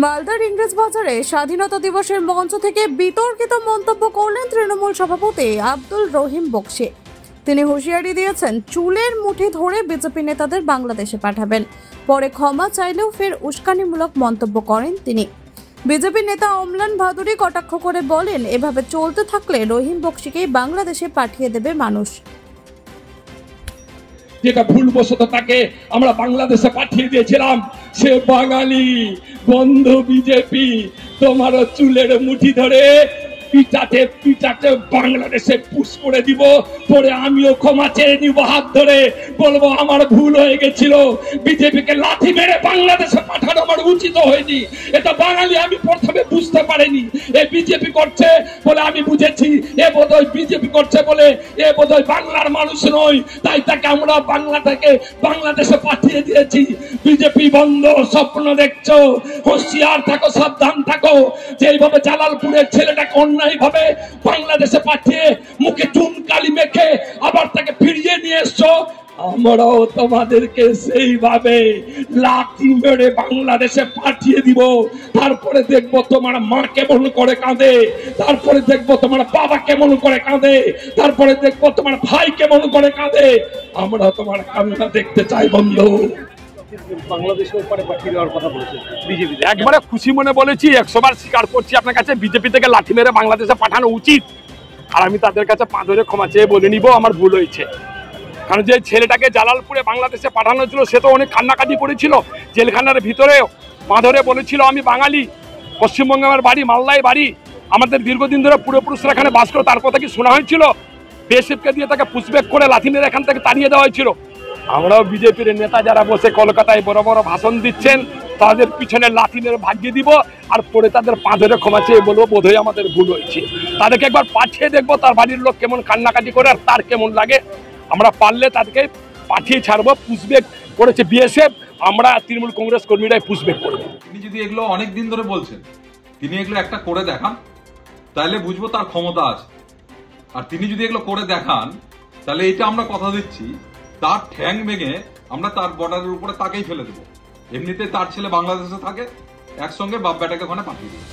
মালদার ইংরেজ বাজারে স্বাধীনতা দিবসের মঞ্চ থেকে বিতর্কিত মন্তব্য করলেন তৃণমূল সভাপতি আব্দুল রহিম বক্সী। তিনি হুঁশিয়ারি দিয়েছেন, চুলের মুঠি ধরে বিজেপি নেতাদের বাংলাদেশে পাঠাবেন। পরে ক্ষমা চাইলেও ফের উস্কানিমূলক মন্তব্য করেন তিনি। বিজেপি নেতা অম্লান ভাদুরী কটাক্ষ করে বলেন, এভাবে চলতে থাকলে রহিম বক্সীকেই বাংলাদেশে পাঠিয়ে দেবে মানুষ। যেটা ভুলবশত তাকে আমরা বাংলাদেশে পাঠিয়ে দিয়েছিলাম, সে বাঙালি। বন্ধ বিজেপি, তোমার চুলের মুঠি ধরে পিটাতে পিটাতে বাংলাদেশে পুশ করে দিব। পরে আমিও ক্ষমা চেয়ে নিব, হাত ধরে বলবো আমার ভুল হয়ে গেছিল। বিজেপিকে লাথি মেরে বাংলাদেশে পাঠানো আমার উচিত হয়নি। এটা বাঙালি আমি প্রথমে বুঝতে পারিনি। এ বিজেপি করছে বলে আমি বুঝেছি, এ বোধহয় বিজেপি করছে বলে এ বোধহয় বাংলার মানুষ নয়, তাই তাকে আমরা বাংলা থেকে বাংলাদেশে পাঠিয়ে দিয়েছি। বিজেপি বন্ধ, স্বপ্ন দেখছো, হুঁশিয়ার থাকো, সাবধান থাকো। যেইভাবে জালালপুরের ছেলেটাকে ভাবে বাংলাদেশে পাঠিয়ে মুখে চুন কালি মেখে আবার তাকে ফিরিয়ে নিয়ে এসছো, আমরাও তোমাদেরকে সেইভাবে লাথি মেরে বাংলাদেশে পাঠিয়ে দিব। তারপরে দেখবো তোমার মা কেমন করে কাঁদে, তারপরে দেখবো তোমার বাবা কেমন করে কাঁদে, তারপরে দেখবো তোমার ভাই কেমন করে কাঁদে। আমরা তোমার কান্না দেখতে চাই বন্ধু। একবারে খুশি মনে বলেছি, 100 বার স্বীকার করছি আপনার কাছে, বিজেপি থেকে লাঠি মেরে বাংলাদেশে পাঠানো উচিত। আর আমি তাদের কাছে পা ধরে ক্ষমা চেয়ে বলে নিব আমার ভুল হয়েছে। কারণ যে ছেলেটাকে জালালপুরে বাংলাদেশে পাঠানো ছিল সে তো অনেক কান্নাকাটি করেছিল, জেলখানার ভিতরে পা ধরে বলেছিল আমি বাঙালি, পশ্চিমবঙ্গে আমার বাড়ি, মালদায় বাড়ি, আমাদের দীর্ঘদিন ধরে পূর্বপুরুষরা এখানে বাস করে। তার কথা কি শোনা হয়েছিল? বিএসএফকে দিয়ে তাকে পুশব্যাক করে লাথি মেরে এখান থেকে তাড়িয়ে দেওয়া হয়েছিল। আমরাও বিজেপির নেতা যারা বসে কলকাতায় বড় বড় ভাষণ দিচ্ছেন তাদের পিছনে লাথি মেরে ভাগিয়ে দিব, আর পরে তাদের পা ধরে ক্ষমা চেয়ে বলবো বোধহয় আমাদের ভুল হয়েছে। তাদেরকে একবার পাঠিয়ে দেখবো তার বাড়ির লোক কেমন কান্নাকাটি করে আর তার কেমন লাগে। আমরা পারলে তাদেরকে পাঠিয়ে ছাড়বো। পুশব্যাক করেছে বিএসএফ, আমরা তৃণমূল কংগ্রেস কর্মীরাই পুশব্যাক করবো। তিনি যদি এগুলো অনেকদিন ধরে বলছেন, তিনি এগুলো একটা করে দেখান, তাহলে বুঝবো তার ক্ষমতা আছে। আর তিনি যদি এগুলো করে দেখান, তাহলে এটা আমরা কথা দিচ্ছি তার ঠ্যাং ভেঙে আমরা তার বর্ডারের উপরে তাকেই ফেলে দেবো। এমনিতে তার ছেলে বাংলাদেশে থাকে, একসঙ্গে বাপ বেটাকে ওখানে পাঠিয়ে দেবো।